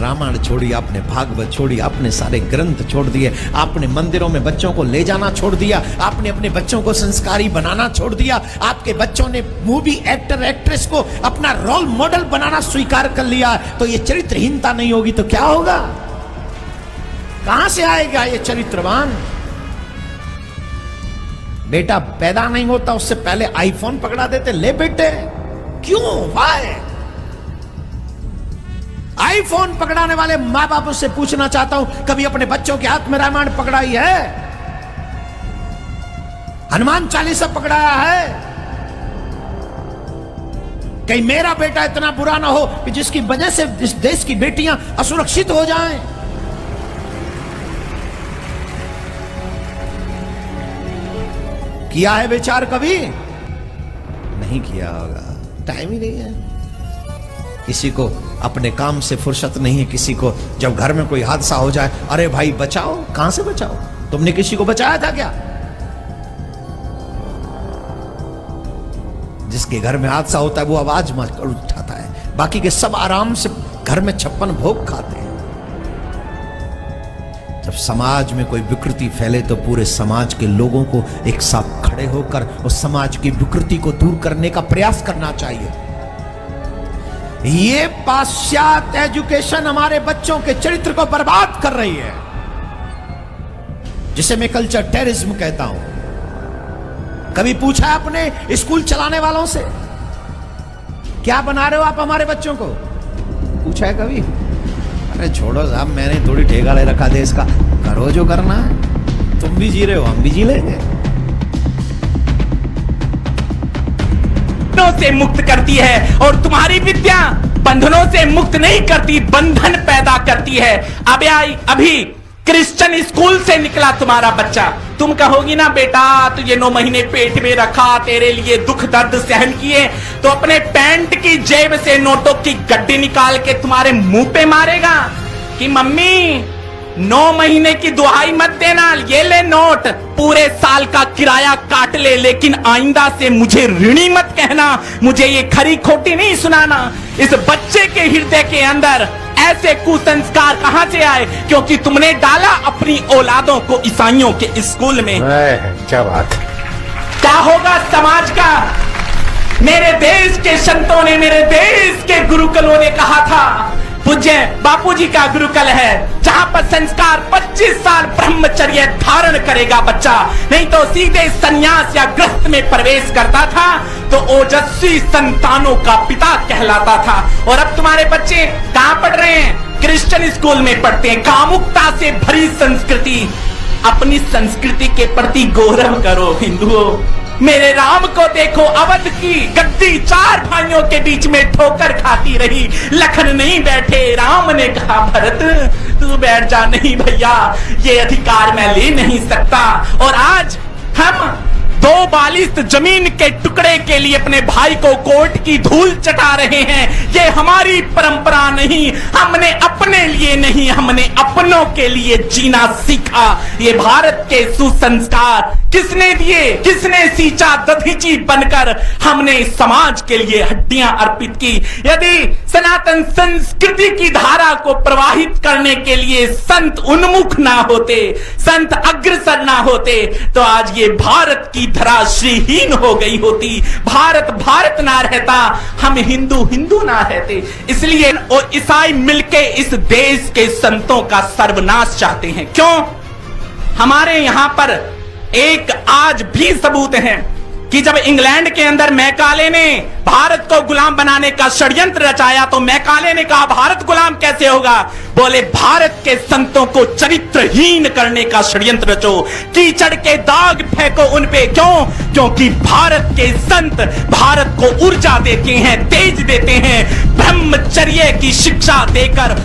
रामायण छोड़ी, आपने भागवत छोड़ी, आपने सारे ग्रंथ छोड़ दिए, आपने मंदिरों में बच्चों को ले जाना छोड़ दिया, आपने अपने बच्चों को संस्कारी बनाना छोड़ दिया, आपके बच्चों ने मूवी एक्टर एक्ट्रेस को अपना रोल मॉडल बनाना स्वीकार कर लिया। तो ये चरित्रहीनता नहीं होगी तो क्या होगा? कहां से आएगा ये चरित्रवान? बेटा पैदा नहीं होता उससे पहले आईफोन पकड़ा देते, ले बेटे। क्यों? वाई? आईफोन पकड़ाने वाले मां बापों से पूछना चाहता हूं, कभी अपने बच्चों के हाथ में रामायण पकड़ाई है? हनुमान चालीसा पकड़ाया है? कहीं मेरा बेटा इतना बुरा ना हो कि जिसकी वजह से इस देश की बेटियां असुरक्षित हो जाएं। किया है विचार कभी? नहीं किया होगा, टाइम ही नहीं है। किसी को अपने काम से फुर्सत नहीं है, किसी को जब घर में कोई हादसा हो जाए, अरे भाई बचाओ। कहां से बचाओ? तुमने किसी को बचाया था क्या? जिसके घर में हादसा होता है वो आवाज मार उठाता है, बाकी के सब आराम से घर में 56 भोग खाते हैं। जब समाज में कोई विकृति फैले तो पूरे समाज के लोगों को एक साथ खड़े होकर उस समाज की विकृति को दूर करने का प्रयास करना चाहिए। ये पाश्चात्य एजुकेशन हमारे बच्चों के चरित्र को बर्बाद कर रही है, जिसे मैं कल्चर टेररिज्म कहता हूं। कभी पूछा है अपने स्कूल चलाने वालों से, क्या बना रहे हो आप हमारे बच्चों को? पूछा है कभी? अरे छोड़ो साहब, मैंने थोड़ी ठेका ले रखा देश का, करो जो करना है। तुम भी जी रहे हो, हम भी जी लेंगे। से मुक्त करती है और तुम्हारी विद्या बंधनों से मुक्त नहीं करती, बंधन पैदा करती है। अभी क्रिश्चियन स्कूल से निकला तुम्हारा बच्चा, तुम कहोगी ना बेटा तुझे 9 महीने पेट में रखा, तेरे लिए दुख दर्द सहन किए, तो अपने पैंट की जेब से नोटों की गड्डी निकाल के तुम्हारे मुंह पे मारेगा कि मम्मी 9 महीने की दुहाई मत देना, ये ले नोट, पूरे साल का किराया काट ले, लेकिन आइंदा से मुझे ऋणी मत कहना, मुझे ये खरी खोटी नहीं सुनाना। इस बच्चे के हृदय के अंदर ऐसे कुसंस्कार कहां से आए? क्योंकि तुमने डाला अपनी औलादों को ईसाइयों के स्कूल में। क्या बात, क्या होगा समाज का? मेरे देश के संतों ने, मेरे देश के गुरुकुलों ने कहा था, पूज्य बापूजी का गुरुकुल है जहां पर संस्कार 25 साल ब्रह्मचर्य धारण करेगा बच्चा, नहीं तो सीधे संन्यास या गृहस्थ में प्रवेश करता था तो ओजस्वी संतानों का पिता कहलाता था। और अब तुम्हारे बच्चे कहां पढ़ रहे हैं? क्रिश्चियन स्कूल में पढ़ते हैं। कामुकता से भरी संस्कृति। अपनी संस्कृति के प्रति गौरव करो हिंदुओं। मेरे राम को देखो, अवध की गद्दी 4 भाइयों के बीच में ठोकर खाती रही, लखन नहीं बैठे, राम ने कहा भरत तू बैठ जा। नहीं भैया, ये अधिकार मैं ले नहीं सकता। और आज हम 2 बालिश जमीन के टुकड़े के लिए अपने भाई को कोर्ट की धूल चटा रहे हैं। ये हमारी परंपरा नहीं, हमने अपने लिए नहीं, हमने अपनों के लिए जीना सीखा। ये भारत के सुसंस्कार किसने दिए? किसने सींचा दधीची बनकर? हमने समाज के लिए हड्डियां अर्पित की। यदि सनातन संस्कृति की धारा को प्रवाहित करने के लिए संत उन्मुख ना होते, संत अग्रसर ना होते, तो आज ये भारत की धरा श्रीहीन हो गई होती, भारत भारत ना रहता, हम हिंदू हिंदू ना रहते। इसलिए और ईसाई मिलके इस देश के संतों का सर्वनाश चाहते हैं। क्यों? हमारे यहां पर एक आज भी सबूत है कि जब इंग्लैंड के अंदर मैकाले ने भारत को गुलाम बनाने का षड्यंत्र रचाया तो मैकाले ने कहा भारत गुलाम कैसे होगा? बोले भारत के संतों को चरित्रहीन करने का षड्यंत्र रचो, कीचड़ के दाग फेंको उन पे। क्यों? क्योंकि भारत के संत भारत को ऊर्जा देते हैं, तेज देते हैं, ब्रह्मचर्य की शिक्षा देकर